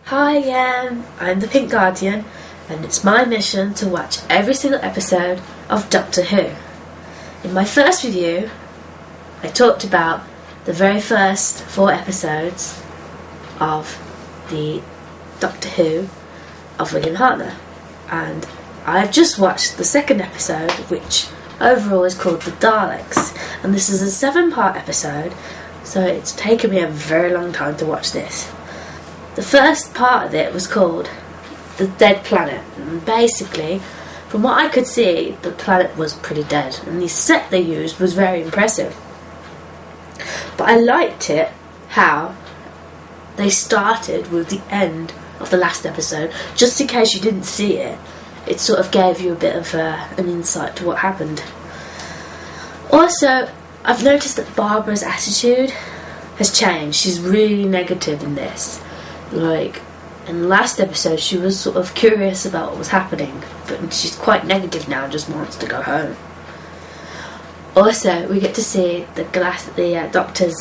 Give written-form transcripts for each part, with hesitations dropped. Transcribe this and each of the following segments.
Hi, I'm the Pink Guardian, and it's my mission to watch every single episode of Doctor Who. In my first review, I talked about the very first 4 episodes of the Doctor Who of William Hartnell, and I've just watched the second episode, which overall is called The Daleks, and this is a 7-part episode, so it's taken me a very long time to watch this. The first part of it was called The Dead Planet, and basically, from what I could see, the planet was pretty dead, and the set they used was very impressive. But I liked it how they started with the end of the last episode. Just in case you didn't see it, it sort of gave you a bit of an insight to what happened. Also, I've noticed that Barbara's attitude has changed. She's really negative in this. Like, in the last episode she was sort of curious about what was happening, but she's quite negative now and just wants to go home. Also, we get to see the Doctor's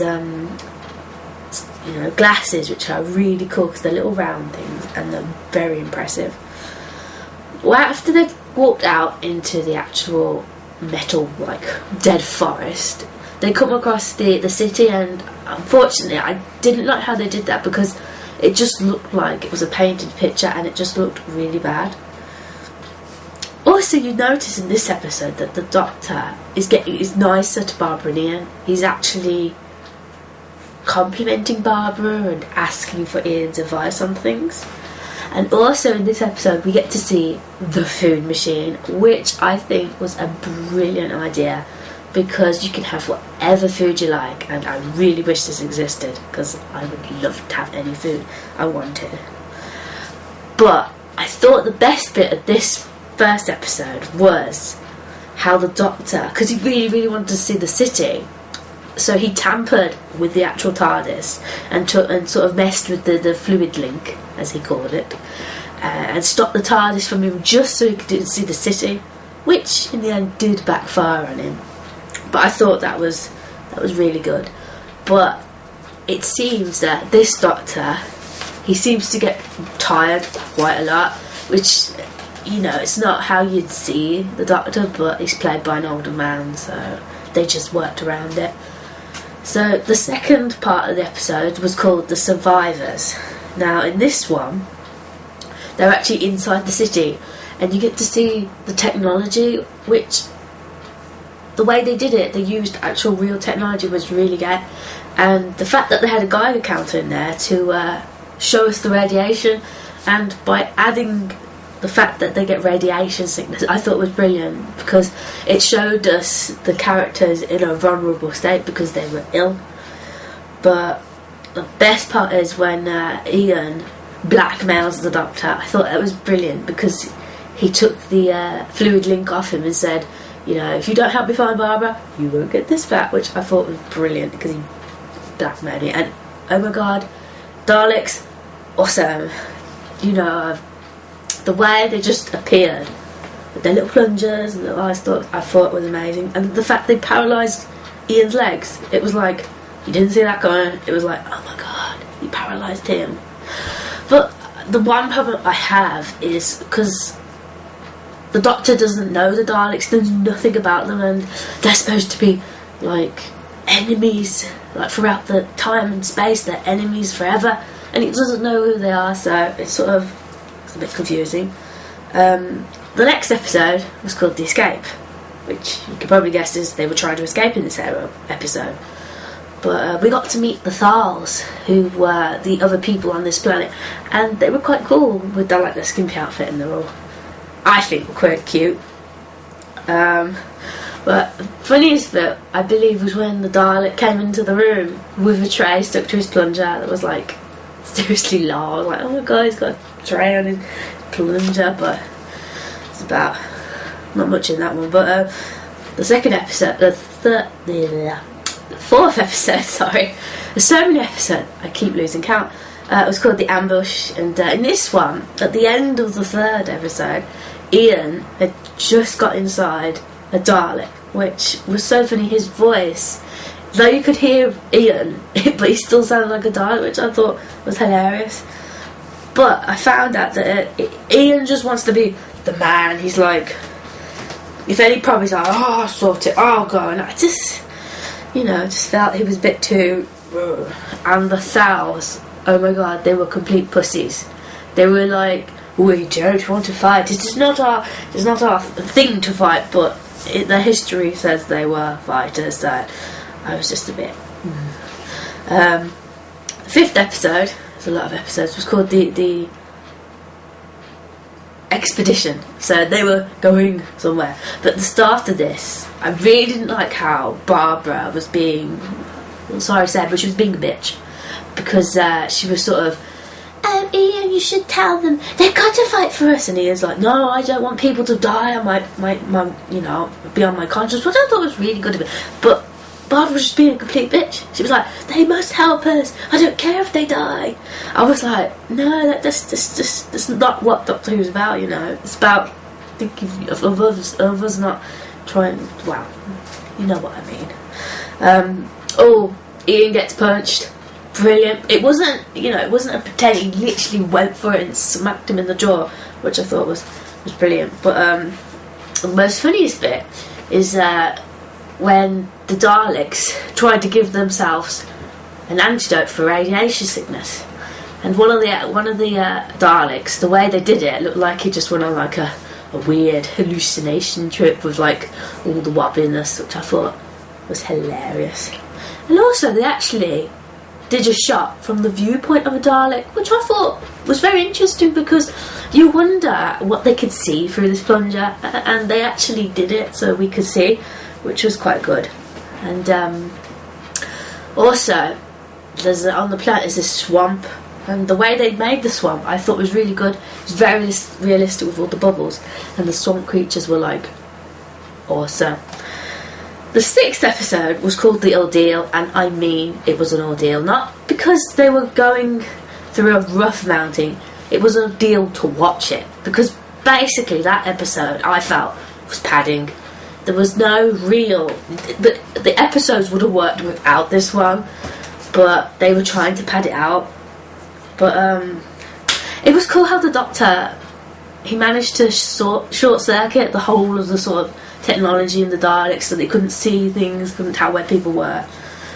glasses, which are really cool because they're little round things and they're very impressive. Well, after they've walked out into the actual metal, dead forest, they come across the city, and unfortunately I didn't like how they did that because it just looked like it was a painted picture and it just looked really bad. Also, you notice in this episode that the Doctor is nicer to Barbara and Ian. He's actually complimenting Barbara and asking for Ian's advice on things. And also in this episode we get to see the food machine, which I think was a brilliant idea, because you can have whatever food you like, and I really wish this existed because I would love to have any food I wanted. But I thought the best bit of this first episode was how the Doctor, because he really wanted to see the city, so he tampered with the actual TARDIS and sort of messed with the fluid link, as he called it, and stopped the TARDIS from him just so he could see the city, which in the end did backfire on him. But I thought that was really good. But it seems that this Doctor, he seems to get tired quite a lot, which, it's not how you'd see the Doctor, but he's played by an older man, so they just worked around it. So the second part of the episode was called The Survivors. Now in this one, they're actually inside the city, and you get to see the technology, which, the way they did it, they used actual real technology, was really good. And the fact that they had a Geiger counter in there to show us the radiation, and by adding the fact that they get radiation sickness, I thought was brilliant, because it showed us the characters in a vulnerable state because they were ill. But the best part is when Ian blackmails the Doctor. I thought that was brilliant because he took the fluid link off him and said, if you don't help me find Barbara, you won't get this back, which I thought was brilliant because he blackmailed it. And oh my god, Daleks, awesome. The way they just appeared with their little plungers and their eyes, I thought was amazing. And the fact they paralysed Ian's legs, it was like, you didn't see that going. It was like, oh my god, you paralysed him. But the one problem I have is because the Doctor doesn't know the Daleks, knows nothing about them, and they're supposed to be enemies, throughout the time and space. They're enemies forever, and he doesn't know who they are, so it's a bit confusing. The next episode was called The Escape, which you can probably guess is they were trying to escape in this episode. But we got to meet the Thals, who were the other people on this planet, and they were quite cool with their skimpy outfit, and they're all, I think, quite cute. But funniest bit, I believe, was when the Dalek came into the room with a tray stuck to his plunger. That was seriously long. Oh my god, he's got a tray on his plunger. But it's about not much in that one. But the second episode, the fourth episode, sorry, there's so many episodes I keep losing count. It was called The Ambush, and in this one, at the end of the third episode, Ian had just got inside a Dalek, which was so funny. His voice, though you could hear Ian, but he still sounded like a Dalek, which I thought was hilarious. But I found out that Ian just wants to be the man. He's like, if any problem, he's like, oh, I'll sort it, I'll go. And I just, just felt he was a bit too... And the Thals, oh my god, they were complete pussies. They were like, we don't want to fight. It's not our thing to fight, but the history says they were fighters, so I was just a bit... The 5th episode, there's a lot of episodes, was called the Expedition. So they were going somewhere. But at the start of this, I really didn't like how Barbara was being... sorry, Sarah, but she was being a bitch. Because she was sort of, Ian, you should tell them they've got to fight for us. And Ian's like, no, I don't want people to die. I might be on my conscience. Which I thought was really good of it. But Barbara was just being a complete bitch. She was like, they must help us. I don't care if they die. I was like, no, that's not what Doctor Who's about. It's about thinking of us not trying. Well, you know what I mean. Ian gets punched. Brilliant. It wasn't a pretend. He literally went for it and smacked him in the jaw, which I thought was brilliant. But the most funniest bit is when the Daleks tried to give themselves an antidote for radiation sickness, and one of the Daleks, the way they did it looked like he just went on like a weird hallucination trip with like all the wobbliness, which I thought was hilarious. And also they actually did a shot from the viewpoint of a Dalek, which I thought was very interesting, because you wonder what they could see through this plunger, and they actually did it so we could see, which was quite good. And also there's on the planet is this swamp, and the way they made the swamp I thought was really good. It was very realistic with all the bubbles, and the swamp creatures were like awesome. The 6th episode was called The Ordeal, and I mean it was an ordeal. Not because they were going through a rough mountain, it was an ordeal to watch it. Because basically that episode, I felt, was padding. There was no real... The episodes would have worked without this one, but they were trying to pad it out. But it was cool how the Doctor, he managed to short-circuit the whole of the sort of technology in the Daleks, so they couldn't see things, couldn't tell where people were.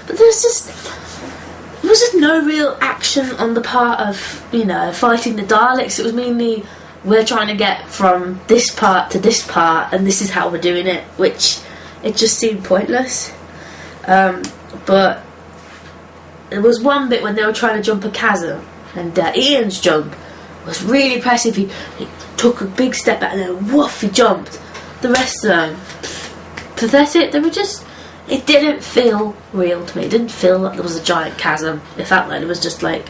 But there was just no real action on the part of, fighting the Daleks. It was mainly, we're trying to get from this part to this part, and this is how we're doing it, which it just seemed pointless. But there was one bit when they were trying to jump a chasm, and Ian's jump was really impressive. He took a big step back and then woof, he jumped. The rest of them, pathetic. They were just... It didn't feel real to me. It didn't feel like there was a giant chasm. It felt like it was just like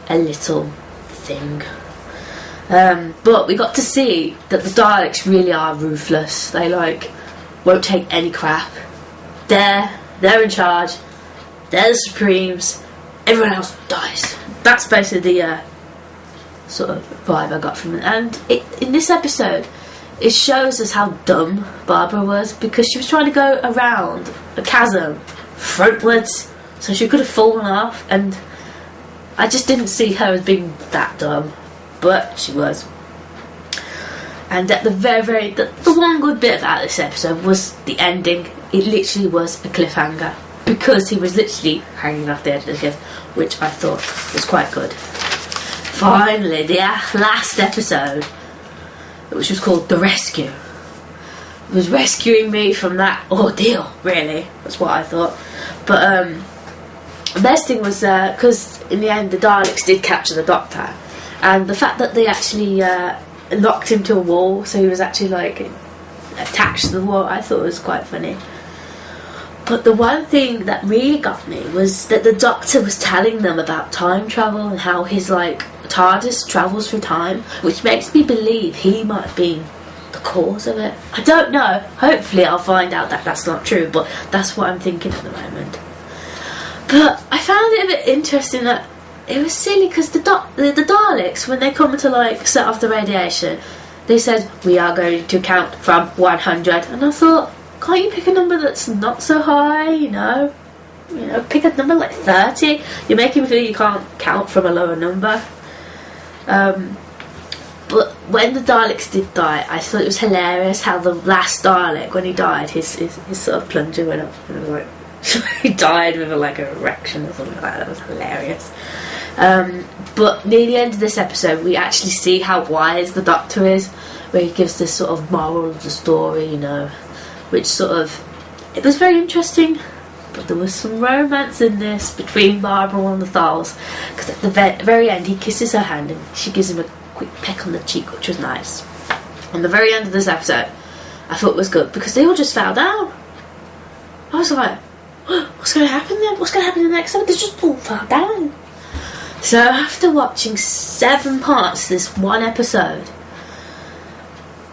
a little thing. But we got to see that the Daleks really are ruthless. They won't take any crap. They're in charge. They're the Supremes. Everyone else dies. That's basically the sort of vibe I got from it. And in this episode, it shows us how dumb Barbara was, because she was trying to go around a chasm frontwards, so she could have fallen off, and I just didn't see her as being that dumb, but she was. And at the the one good bit about this episode was the ending. It literally was a cliffhanger, because he was literally hanging off the edge of the cliff, which I thought was quite good. Finally, the last episode, which was called The Rescue, was rescuing me from that ordeal, really. That's what I thought. But the best thing was, because in the end the Daleks did capture the Doctor, and the fact that they actually locked him to a wall, so he was actually attached to the wall, I thought was quite funny. But the one thing that really got me was that the Doctor was telling them about time travel and how his TARDIS travels through time, which makes me believe he might be the cause of it. I don't know. Hopefully I'll find out that that's not true, but that's what I'm thinking at the moment. But I found it a bit interesting that it was silly, because the Daleks, when they come to set off the radiation, they said, we are going to count from 100, and I thought, can't you pick a number that's not so high, pick a number like 30. You're making me feel you can't count from a lower number. But when the Daleks did die, I thought it was hilarious how the last Dalek, when he died, his sort of plunger went up and it was like he died with like an erection or something like that. That was hilarious. But near the end of this episode, we actually see how wise the Doctor is, where he gives this sort of moral of the story, you know, which sort of, it was very interesting. But there was some romance in this between Barbara and the Thals, because at the very end he kisses her hand and she gives him a quick peck on the cheek, which was nice. On the very end of this episode, I thought was good because they all just fell down. I was like, what's going to happen then? What's going to happen in the next episode? They just all fell down. So after watching 7 parts of this one episode,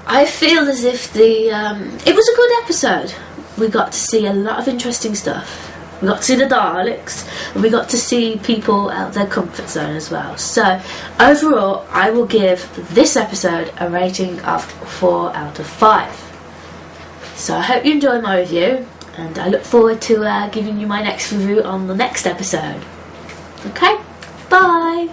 I feel as if it was a good episode. We got to see a lot of interesting stuff. We got to see the Daleks, and we got to see people out their comfort zone as well. So overall, I will give this episode a rating of 4 out of 5. So I hope you enjoyed my review, and I look forward to giving you my next review on the next episode. Okay, bye!